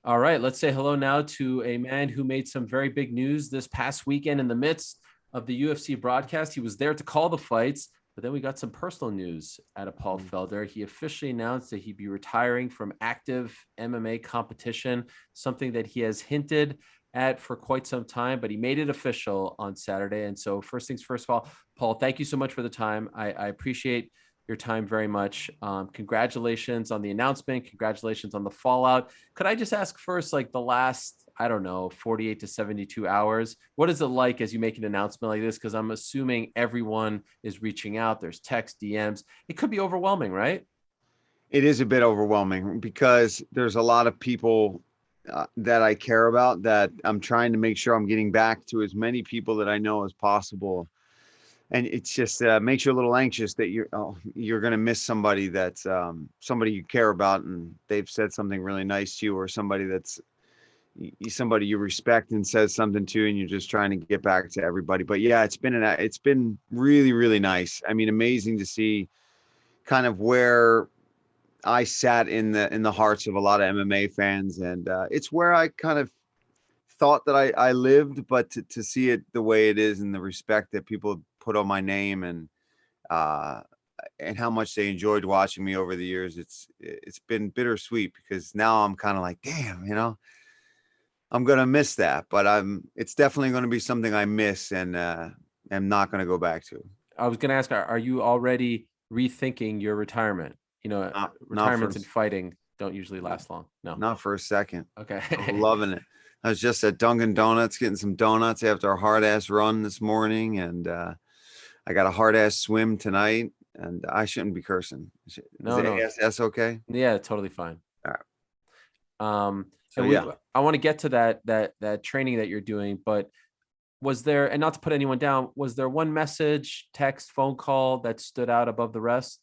All right, let's say hello now to a man who made some very big news this past weekend in the midst of the UFC broadcast. He was there to call the fights, but then we got some personal news out of Paul Felder. He officially announced that he'd be retiring from active MMA competition, something that he has hinted at for quite some time, but he made it official on Saturday. And so, first things first of all, Paul, thank you so much for the time. I appreciate your time very much. Congratulations on the announcement. Congratulations on the fallout. Could I just ask first, like the last, I don't know, 48 to 72 hours, what is it like as you make an announcement like this? Because I'm assuming everyone is reaching out. There's text, DMs. It could be overwhelming, right? It is a bit overwhelming because there's a lot of people that I care about that I'm trying to make sure I'm getting back to as many people that I know as possible. And it's just makes you a little anxious that you're going to miss somebody that's somebody you care about and they've said something really nice to you, or somebody that's somebody you respect and says something to you, and you're just trying to get back to everybody. But yeah, it's been really, really nice. I mean, amazing to see kind of where I sat in the hearts of a lot of MMA fans, and it's where I kind of thought that I lived, but to see it the way it is and the respect that people put on my name, uh, and how much they enjoyed watching me over the years, it's been bittersweet because now I'm kind of like, damn, I'm gonna miss that, but it's definitely going to be something I miss, and I'm not going to go back to. I was going to ask, are you already rethinking your retirement? Not for Retirements in fighting don't usually last long. No. not for a second. Okay. I'm loving it. I was just at Dunkin' Donuts getting some donuts after a hard ass run this morning, and I got a hard ass swim tonight, and I shouldn't be cursing. Is No, no. ASS okay? Yeah, totally fine. All right. So And yeah, I want to get to that training that you're doing, but was there, and not to put anyone down, was there one message, text, phone call that stood out above the rest?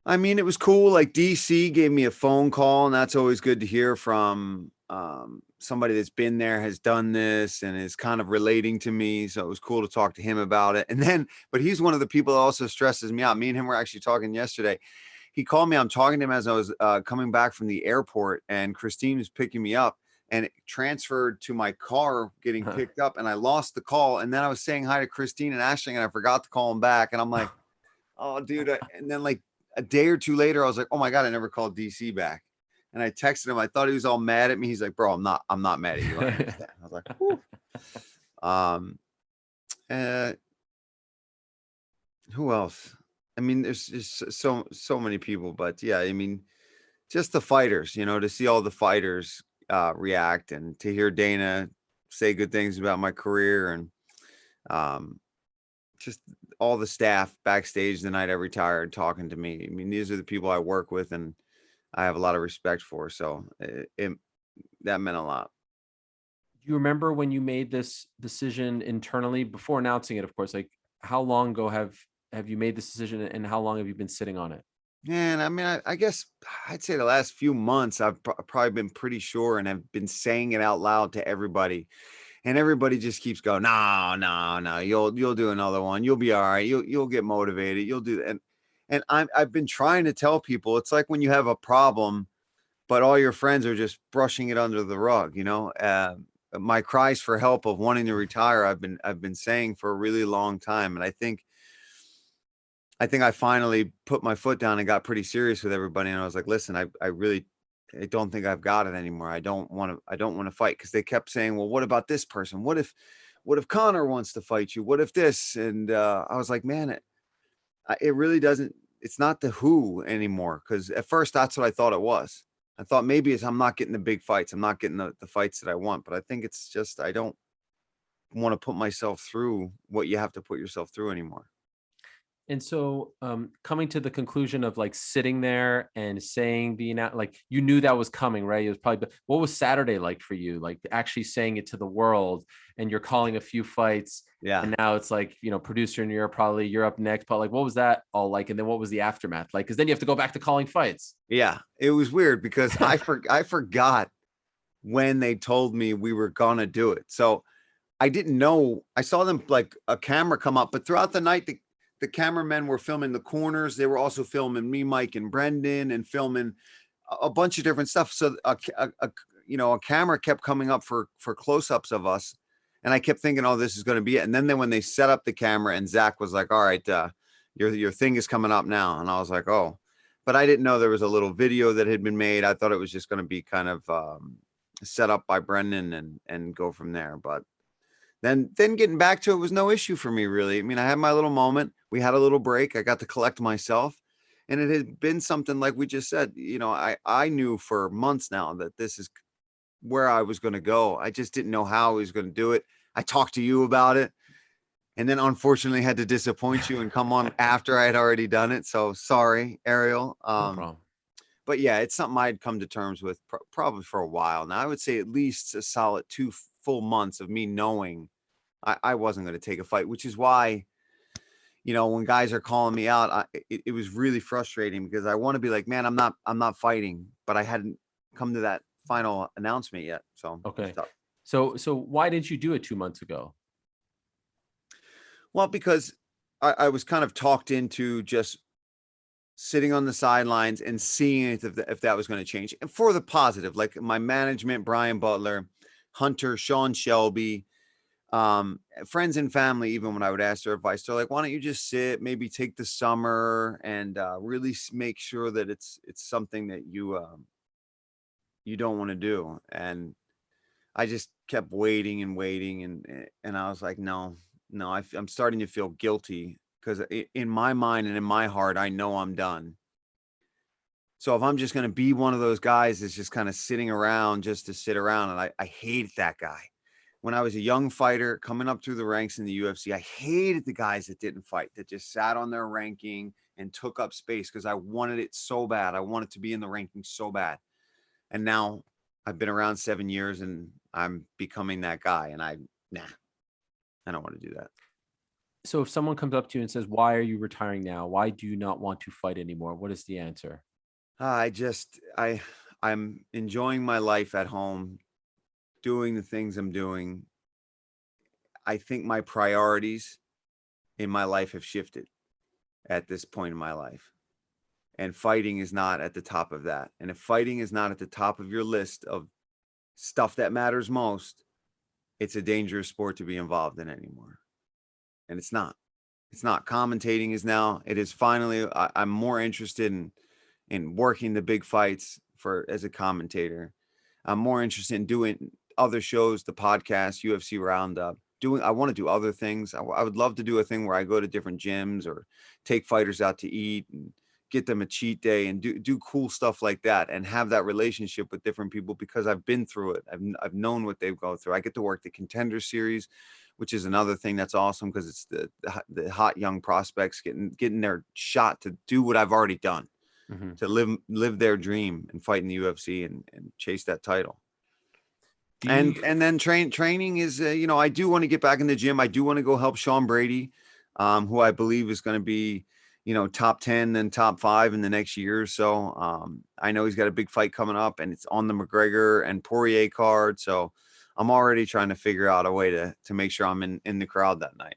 I mean, it was cool. Like DC gave me a phone call, and that's always good to hear from somebody that's been there, has done this, and is kind of relating to me. So it was cool to talk to him about it. And then, but he's one of the people that also stresses me out. Me and him were actually talking yesterday. He called me. I'm talking to him as I was coming back from the airport, and Christine was picking me up, and it transferred to my car getting picked up, and I lost the call. And then I was saying hi to Christine and Ashley, and I forgot to call him back. And I'm like, oh, dude. And then like a day or two later, I was like, oh my God, I never called DC back. And I texted him. I thought he was all mad at me. He's like, bro, I'm not mad at you. I understand. I was like, whew. Uh, who else? I mean, there's just so many people, but yeah, I mean, just the fighters, to see all the fighters react, and to hear Dana say good things about my career, and um, just all the staff backstage the night I retired talking to me. I mean, these are the people I work with and I have a lot of respect for. So that meant a lot. Do you remember when you made this decision internally before announcing it? Of course, like how long ago have you made this decision, and how long have you been sitting on it? And I mean, I guess I'd say the last few months, I've probably been pretty sure and have been saying it out loud to everybody. And everybody just keeps going, no, no, no, you'll do another one. You'll be all right. You'll get motivated. You'll do that. And I've been trying to tell people, it's like when you have a problem, but all your friends are just brushing it under the rug. My cries for help of wanting to retire, I've been saying for a really long time. And I think I finally put my foot down and got pretty serious with everybody. And I was like, listen, I don't think I've got it anymore. I don't want to fight, because they kept saying, well, what about this person? What if Connor wants to fight you? What if this? And I was like, man, it really doesn't, it's not the who anymore. Cause at first that's what I thought it was. I thought maybe I'm not getting the big fights. I'm not getting the fights that I want, but I think it's just, I don't want to put myself through what you have to put yourself through anymore. And so, coming to the conclusion of like sitting there and saying like you knew that was coming, right? It was probably, what was Saturday like for you? Like actually saying it to the world, and you're calling a few fights. Yeah. And now it's like, producer in Europe, probably you're up next, but like, what was that all like? And then what was the aftermath like? Cause then you have to go back to calling fights. Yeah. It was weird because I forgot when they told me we were going to do it. So I didn't know. I saw them like a camera come up, but throughout the night, the cameramen were filming the corners. They were also filming me, Mike, and Brendan, and filming a bunch of different stuff. So a camera kept coming up for close-ups of us, and I kept thinking, oh, this is going to be it. And then when they set up the camera and Zach was like, all right, your thing is coming up now. And I was like, oh, but I didn't know there was a little video that had been made. I thought it was just going to be kind of set up by Brendan and go from there. But then getting back to it was no issue for me, really. I mean, I had my little moment. We had a little break. I got to collect myself. And it had been something like we just said, I knew for months now that this is where I was going to go. I just didn't know how I was going to do it. I talked to you about it, and then unfortunately had to disappoint you and come on after I had already done it. So sorry, Ariel. No problem. But yeah, it's something I'd come to terms with probably for a while. Now I would say at least a solid 2 full months of me knowing I wasn't going to take a fight, which is why, when guys are calling me out, it was really frustrating because I want to be like, man, I'm not fighting, but I hadn't come to that final announcement yet. So okay. So why didn't you do it 2 months ago? Well, because I was kind of talked into just sitting on the sidelines and seeing if that was going to change, and for the positive, like my management, Brian Butler, Hunter, Sean Shelby, friends and family, even when I would ask their advice, they're like, why don't you just sit, maybe take the summer and really make sure that it's something that you don't want to do. And I just kept waiting and waiting. And I was like, no, I'm starting to feel guilty because in my mind and in my heart, I know I'm done. So if I'm just going to be one of those guys that's just kind of sitting around just to sit around, and I hated that guy. When I was a young fighter coming up through the ranks in the UFC, I hated the guys that didn't fight, that just sat on their ranking and took up space because I wanted it so bad. I wanted to be in the ranking so bad. And now I've been around 7 years and I'm becoming that guy. And I don't want to do that. So if someone comes up to you and says, why are you retiring now? Why do you not want to fight anymore? What is the answer? I'm enjoying my life at home, doing the things I'm doing. I think my priorities in my life have shifted at this point in my life. And fighting is not at the top of that. And if fighting is not at the top of your list of stuff that matters most, it's a dangerous sport to be involved in anymore. And it's not. Commentating is now. It is finally. I'm more interested in working the big fights as a commentator. I'm more interested in doing other shows, the podcast, UFC Roundup. I want to do other things. I would love to do a thing where I go to different gyms or take fighters out to eat and get them a cheat day and do cool stuff like that and have that relationship with different people because I've been through it. I've known what they've gone through. I get to work the Contender Series, which is another thing that's awesome because it's the hot young prospects getting their shot to do what I've already done, to live their dream and fight in the UFC and chase that title. And then training is, I do want to get back in the gym. I do want to go help Sean Brady, who I believe is going to be, top 10 and top 5 in the next year or so. I know he's got a big fight coming up and it's on the McGregor and Poirier card. So I'm already trying to figure out a way to make sure I'm in the crowd that night.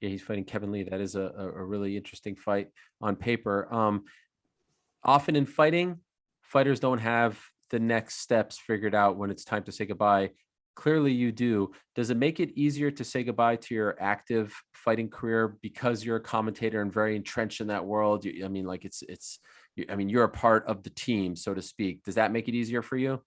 Yeah, he's fighting Kevin Lee. That is a really interesting fight on paper. Often in fighting, fighters don't have the next steps figured out when it's time to say goodbye. Clearly you do. Does it make it easier to say goodbye to your active fighting career because you're a commentator and very entrenched in that world? You're a part of the team, so to speak. Does that make it easier for you?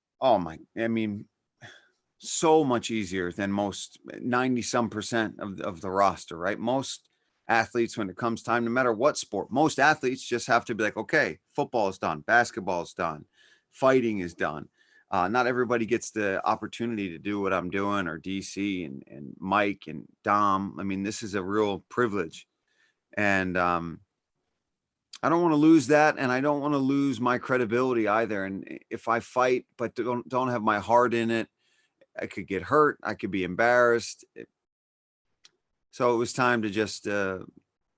So much easier than most 90% of the roster, right? Most athletes, when it comes time, no matter what sport, most athletes just have to be like, okay, football is done, basketball is done, fighting is done. Not everybody gets the opportunity to do what I'm doing, or DC and Mike and Dom. This is a real privilege. And I don't want to lose that. And I don't want to lose my credibility either. And if I fight, but don't have my heart in it, I could get hurt. I could be embarrassed. So it was time to just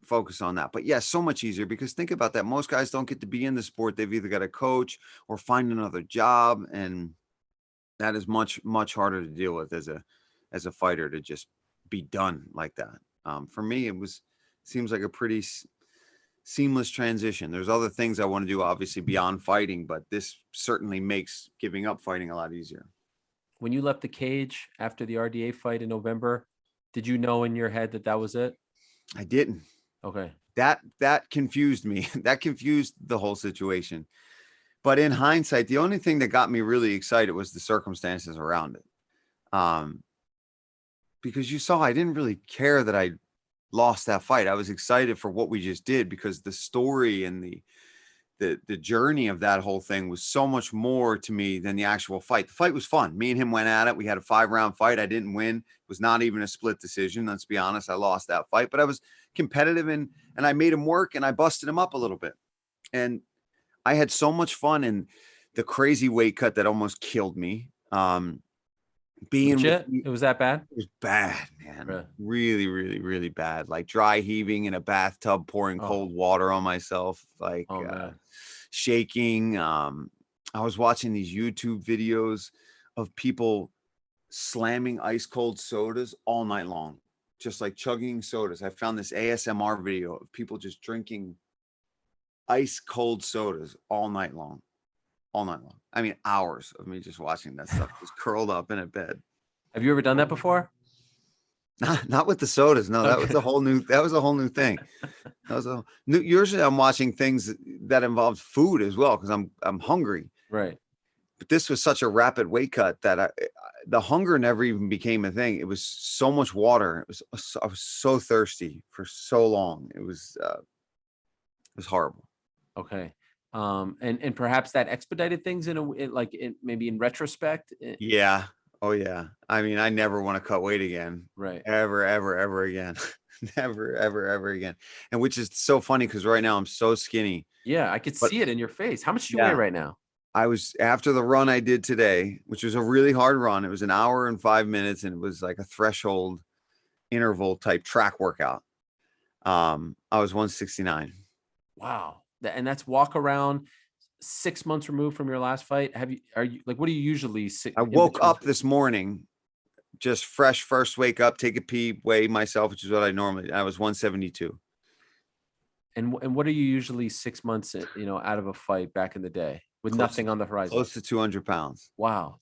focus on that. But yeah, so much easier because think about that. Most guys don't get to be in the sport. They've either got a coach or find another job. And that is much, much harder to deal with as a fighter, to just be done like that. For me, seems like a pretty seamless transition. There's other things I want to do, obviously, beyond fighting, but this certainly makes giving up fighting a lot easier. When you left the cage after the RDA fight in November, did you know in your head that that was it? I didn't. Okay. That confused me. That confused the whole situation. But in hindsight, the only thing that got me really excited was the circumstances around it. Because you saw, I didn't really care that I lost that fight. I was excited for what we just did, because the story and the journey of that whole thing was so much more to me than the actual fight. The fight was fun. Me and him went at it. We had a 5-round fight. I didn't win. It was not even a split decision. Let's be honest. I lost that fight, but I was competitive, and I made him work, and I busted him up a little bit. And I had so much fun in the crazy weight cut that almost killed me. It was that bad? It was bad, man. Really? Really, really, really bad. Like dry heaving in a bathtub, pouring cold water on myself, like shaking. I was watching these YouTube videos of people slamming ice cold sodas all night long, just like chugging sodas. I found this ASMR video of people just drinking ice cold sodas all night long. I mean, hours of me just watching that stuff, just curled up in a bed. Have you ever done that before? Not with the sodas. No, that was a whole new thing. That was usually I'm watching things that involve food as well, because I'm hungry. Right. But this was such a rapid weight cut that the hunger never even became a thing. It was so much water. I was so thirsty for so long. It was horrible. Okay. And perhaps that expedited things maybe in retrospect. Yeah. Oh yeah. I mean, I never want to cut weight again. Right. Ever again. Never, ever again. And which is so funny, because right now I'm so skinny. Yeah, I could see it in your face. How much do you weigh right now? I was, after the run I did today, which was a really hard run. It was an hour and 5 minutes, and it was like a threshold interval type track workout. I was 169. Wow. And that's walk around 6 months removed from your last fight. What do you usually see? I woke up this morning, just fresh, first wake up, take a pee, weigh myself, which is what I was 172. And what are you usually 6 months, out of a fight back in the day with nothing on the horizon? Close to 200 pounds. Wow.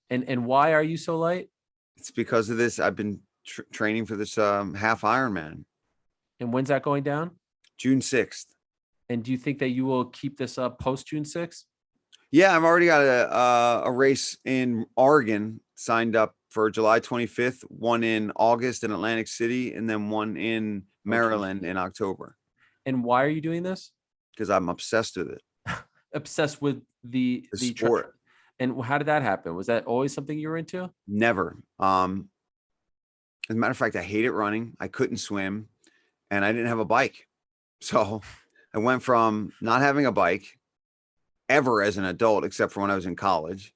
And why are you so light? It's because of this. I've been training for this half Ironman. And when's that going down? June 6th. And do you think that you will keep this up post June 6th? Yeah, I've already got a race in Oregon signed up for July 25th, one in August in Atlantic City, and then one in Maryland in October. And why are you doing this? Because I'm obsessed with it. Obsessed with the sport. And how did that happen? Was that always something you were into? Never. As a matter of fact, I hated running. I couldn't swim, and I didn't have a bike. So I went from not having a bike ever as an adult, except for when I was in college.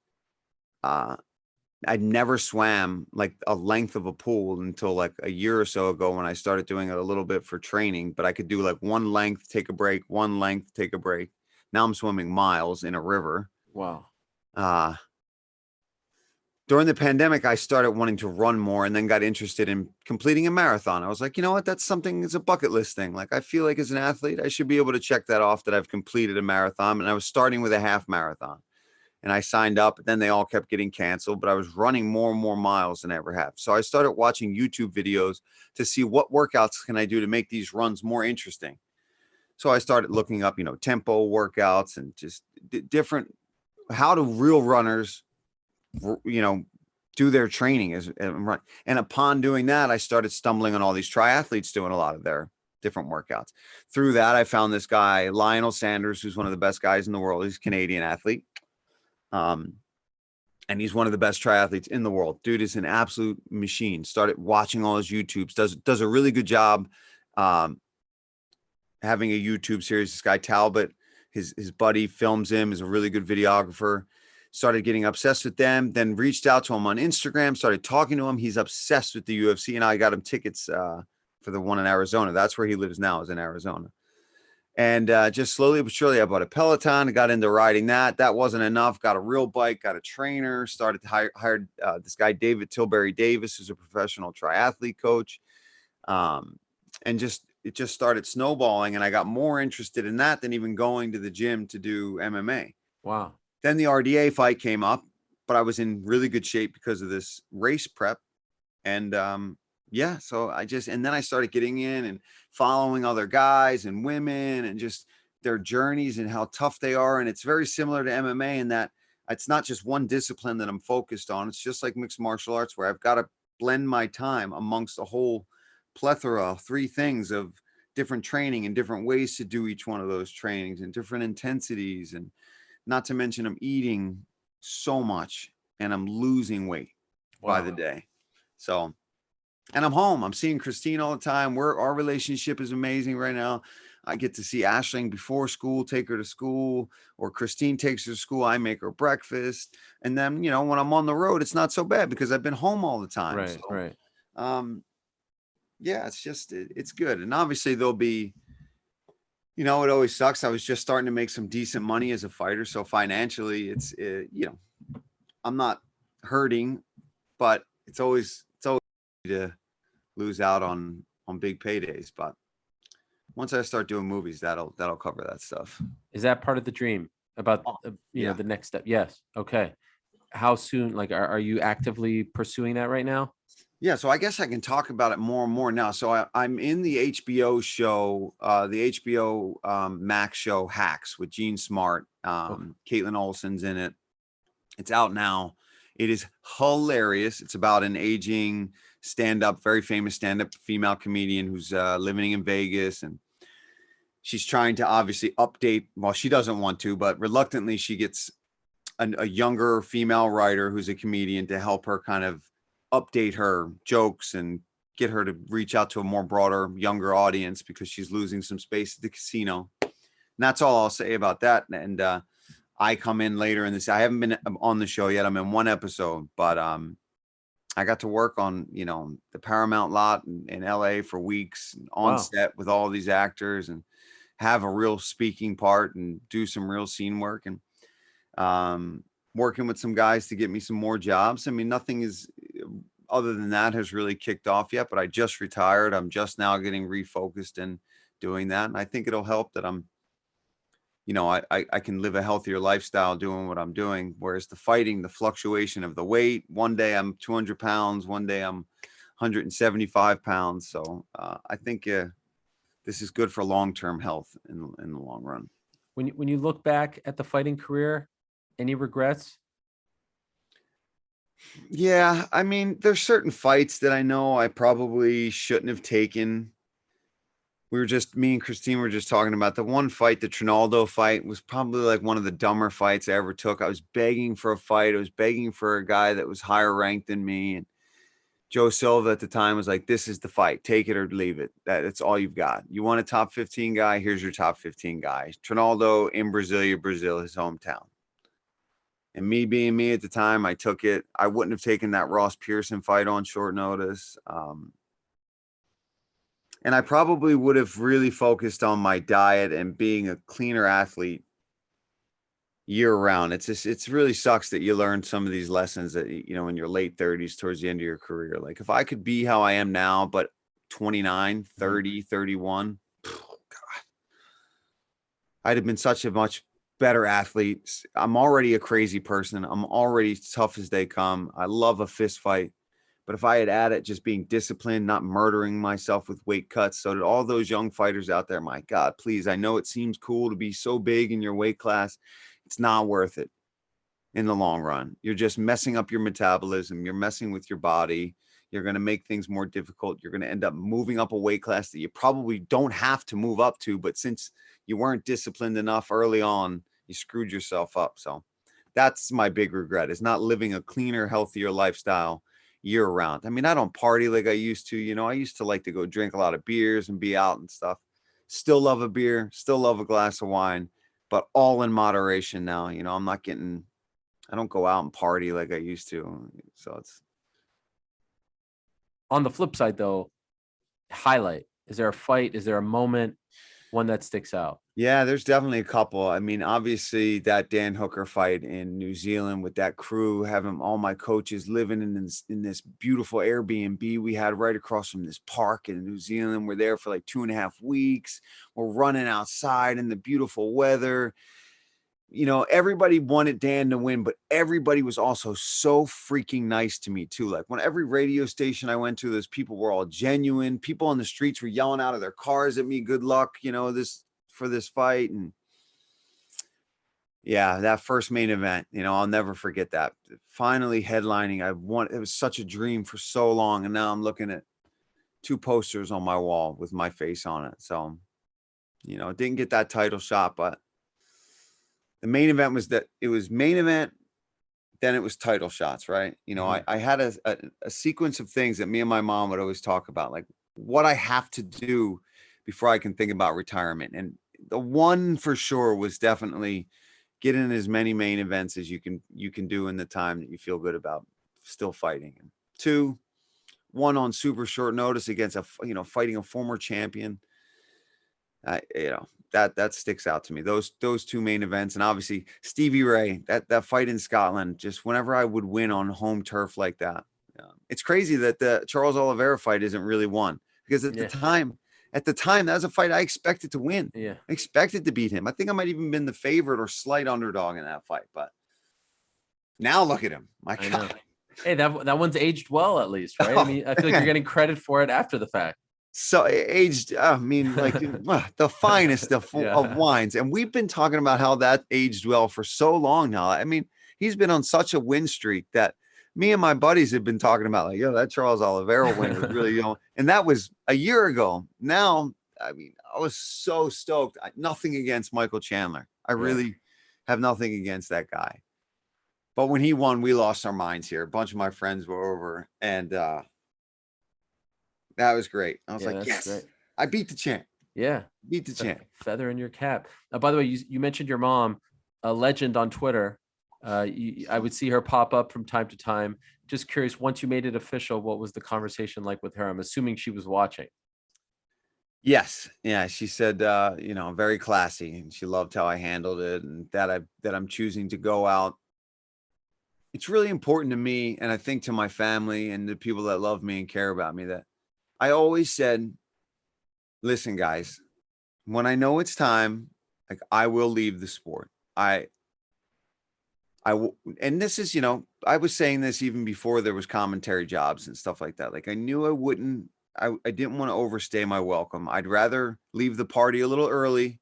I never swam like a length of a pool until like a year or so ago, when I started doing it a little bit for training, but I could do like one length, take a break, one length, take a break. Now I'm swimming miles in a river. Wow. During the pandemic, I started wanting to run more, and then got interested in completing a marathon. I was like, you know what? That's something, it's a bucket list thing. Like, I feel like as an athlete, I should be able to check that off, that I've completed a marathon. And I was starting with a half marathon, and I signed up, and then they all kept getting canceled, but I was running more and more miles than I ever have. So I started watching YouTube videos to see what workouts can I do to make these runs more interesting. So I started looking up, tempo workouts, and just different, how do real runners, do their training and upon doing that, I started stumbling on all these triathletes doing a lot of their different workouts. Through that, I found this guy, Lionel Sanders, who's one of the best guys in the world. He's a Canadian athlete. And he's one of the best triathletes in the world. Dude is an absolute machine. Started watching all his YouTubes, does a really good job having a YouTube series. This guy Talbot, his buddy, films him, is a really good videographer. Started getting obsessed with them, then reached out to him on Instagram, started talking to him. He's obsessed with the UFC, and I got him tickets for the one in Arizona. That's where he lives now, is in Arizona. And just slowly but surely, I bought a Peloton, got into riding that. That wasn't enough. Got a real bike, got a trainer, started to hired this guy, David Tilbury Davis, who's a professional triathlete coach. And just it just started snowballing, and I got more interested in that than even going to the gym to do MMA. Wow. Then the RDA fight came up, but I was in really good shape because of this race prep. And yeah, so and then I started getting in and following other guys and women and just their journeys and how tough they are. And it's very similar to MMA in that it's not just one discipline that I'm focused on. It's just like mixed martial arts, where I've got to blend my time amongst a whole plethora of 3 things of different training and different ways to do each one of those trainings and different intensities. And not to mention I'm eating so much and I'm losing weight by the day. So, and I'm home. I'm seeing Christine all the time. Our relationship is amazing right now. I get to see Aisling before school, take her to school, or Christine takes her to school. I make her breakfast. And then, when I'm on the road, it's not so bad because I've been home all the time. Right. So, Right. Yeah, it's good. And obviously there'll be, it always sucks. I was just starting to make some decent money as a fighter. So financially it's, I'm not hurting, but it's always to lose out on big paydays. But once I start doing movies, that'll cover that stuff. Is that part of the dream about, yeah. the next step? Yes. Okay. How soon, like, are you actively pursuing that right now? Yeah, so I guess I can talk about it more and more now. So I'm in the HBO show, the HBO Max show Hacks with Gene Smart. Caitlin Olsen's in it. It's out now. It is hilarious. It's about an aging stand-up, very famous stand-up female comedian who's living in Vegas, and she's trying to obviously update. Well, she doesn't want to, but reluctantly she gets a younger female writer who's a comedian to help her kind of update her jokes and get her to reach out to a more broader, younger audience because she's losing some space at the casino. And that's all I'll say about that. And I come in later in this. I haven't been on the show yet. I'm in 1 episode, but I got to work on, the Paramount lot in LA for weeks on set with all these actors and have a real speaking part and do some real scene work, and working with some guys to get me some more jobs. I mean, nothing is other than that has really kicked off yet, but I just retired. I'm just now getting refocused and doing that. And I think it'll help that I'm, I can live a healthier lifestyle doing what I'm doing. Whereas the fighting, the fluctuation of the weight, one day I'm 200 pounds, one day I'm 175 pounds. So I think this is good for long-term health in the long run. When you look back at the fighting career, any regrets? Yeah, I mean, there's certain fights that I know I probably shouldn't have taken. Me and Christine were just talking about the one fight, the Trinaldo fight was probably like one of the dumber fights I ever took. I was begging for a fight. I was begging for a guy that was higher ranked than me. And Joe Silva at the time was like, this is the fight. Take it or leave it. That's all you've got. You want a top 15 guy? Here's your top 15 guy. Trinaldo in Brasilia, Brazil, his hometown. And me being me at the time, I took it. I wouldn't have taken that Ross Pearson fight on short notice. And I probably would have really focused on my diet and being a cleaner athlete year round. It's really sucks that you learn some of these lessons that, in your late 30s towards the end of your career. Like if I could be how I am now, but 29, 30, 31, God, I'd have been such a much better athlete. I'm already a crazy person. I'm already tough as they come. I love a fist fight. But if I had added just being disciplined, not murdering myself with weight cuts, so that all those young fighters out there, my God, please, I know it seems cool to be so big in your weight class. It's not worth it in the long run. You're just messing up your metabolism. You're messing with your body. You're going to make things more difficult. You're going to end up moving up a weight class that you probably don't have to move up to. But since you weren't disciplined enough early on, you screwed yourself up. So that's my big regret, is not living a cleaner, healthier lifestyle year round. I mean, I don't party like I used to. I used to like to go drink a lot of beers and be out and stuff. Still love a beer, still love a glass of wine, but all in moderation now. I don't go out and party like I used to. So it's. On the flip side, though, highlight. Is there a fight? Is there a moment one that sticks out? Yeah, there's definitely a couple. I mean, obviously that Dan Hooker fight in New Zealand with that crew, having all my coaches living in this beautiful Airbnb we had right across from this park in New Zealand. We're there for like 2.5 weeks. We're running outside in the beautiful weather. You know, everybody wanted Dan to win, but everybody was also so freaking nice to me too. Like when every radio station I went to, those people were all genuine. People on the streets were yelling out of their cars at me, good luck, you know, for this fight. And yeah, that first main event, you know, I'll never forget that. Finally headlining, it was such a dream for so long. And now I'm looking at 2 posters on my wall with my face on it. So, you know, didn't get that title shot, but the main event was it was main event, then it was title shots, right? You know, I had a sequence of things that me and my mom would always talk about, like what I have to do before I can think about retirement. And the one for sure was definitely get in as many main events as you can do in the time that you feel good about still fighting. And 2, one on super short notice against fighting a former champion. You know, that sticks out to me. Those 2 main events, and obviously Stevie Ray, that fight in Scotland, just whenever I would win on home turf like that. It's crazy that the Charles Oliveira fight isn't really won, because at the time, that was a fight I expected to win. Yeah. I expected to beat him. I think I might even been the favorite or slight underdog in that fight. But now look at him. My God. Hey, that one's aged well, at least, right? I mean, I feel like you're getting credit for it after the fact. So aged, I mean, like the finest of wines. And we've been talking about how that aged well for so long now. I mean, he's been on such a win streak that me and my buddies have been talking about, like, yo, that Charles Oliveira win was really, and that was a year ago. Now, I mean, I was so stoked. Nothing against Michael Chandler. I really have nothing against that guy. But when he won, we lost our minds here. A bunch of my friends were over, and that was great. I was like, yes, great. I beat the champ. Yeah. Beat the champ. Feather in your cap. By the way, you mentioned your mom, a legend on Twitter. I would see her pop up from time to time. Just curious, once you made it official, what was the conversation like with her? I'm assuming she was watching. Yes. Yeah. She said, very classy, and she loved how I handled it, and that I'm choosing to go out. It's really important to me, and I think to my family and the people that love me and care about me, that I always said, listen, guys, when I know it's time, like, I will leave the sport. I will, and this is, I was saying this even before there was commentary jobs and stuff like that. Like, I knew I didn't want to overstay my welcome. I'd rather leave the party a little early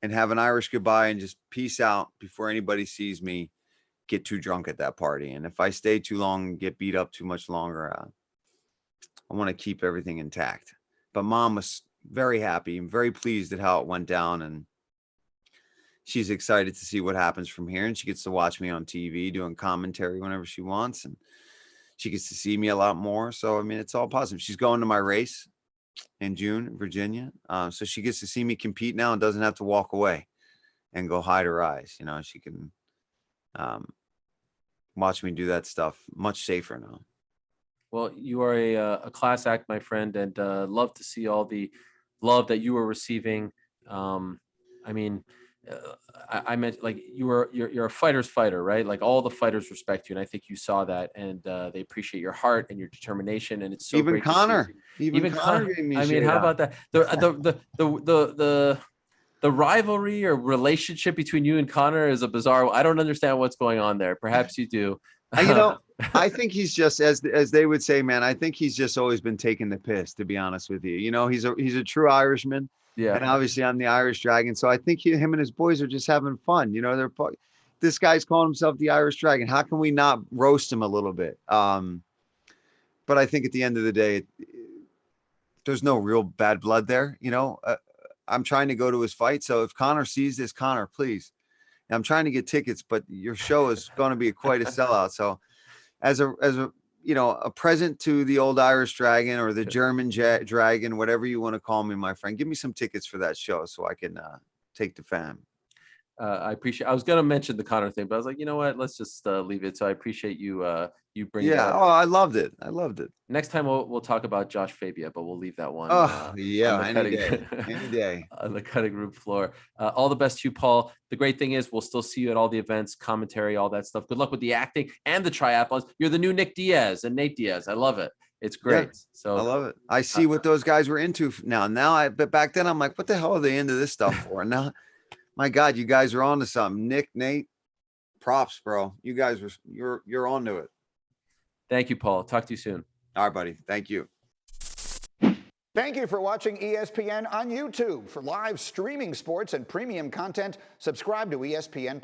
and have an Irish goodbye and just peace out before anybody sees me get too drunk at that party. And if I stay too long and get beat up too much longer, I want to keep everything intact. But Mom was very happy and very pleased at how it went down, and she's excited to see what happens from here. And she gets to watch me on TV doing commentary whenever she wants, and she gets to see me a lot more. So, I mean, it's all positive. She's going to my race in June in Virginia. So she gets to see me compete now and doesn't have to walk away and go hide her eyes. She can watch me do that stuff much safer now. Well, you are a class act, my friend, and love to see all the love that you were receiving. I mean, I meant, like, you're a fighter's fighter, right? Like, all the fighters respect you, and I think you saw that, and they appreciate your heart and your determination. And it's so even great Connor, to see. Even Connor. I mean, how about that? The rivalry or relationship between you and Connor is a bizarre. I don't understand what's going on there. Perhaps you do. I think he's just, as they would say, man, I think he's just always been taking the piss, to be honest with you. He's a true Irishman. Yeah. And obviously I'm the Irish Dragon. So I think him and his boys are just having fun. This guy's calling himself the Irish Dragon. How can we not roast him a little bit? But I think at the end of the day, there's no real bad blood there. I'm trying to go to his fight. So if Connor sees this, Connor, please. I'm trying to get tickets, but your show is going to be quite a sellout. So as a present to the old Irish Dragon or the German Dragon, whatever you want to call me, my friend, give me some tickets for that show so I can take the fam. I appreciate. I was gonna mention the Connor thing, but I was like, you know what? Let's just leave it. So I appreciate you you bringing that Yeah. up. Oh, I loved it. I loved it. Next time we'll talk about Josh Fabia, but we'll leave that one Oh, on yeah. the Any cutting day. Any day. on the cutting room floor. All the best to you, Paul. The great thing is we'll still see you at all the events, commentary, all that stuff. Good luck with the acting and the triathlons. You're the new Nick Diaz and Nate Diaz. I love it. It's Yeah. great. So I love it. I see what those guys were into now. But back then I'm like, what the hell are they into this stuff for? And now, my God, you guys are on to something. Nick, Nate, props, bro. You guys you're on to it. thank you, Paul. Talk to you soon. All right, buddy. Thank you. Thank you for watching ESPN on YouTube. For live streaming sports and premium content, subscribe to ESPN+.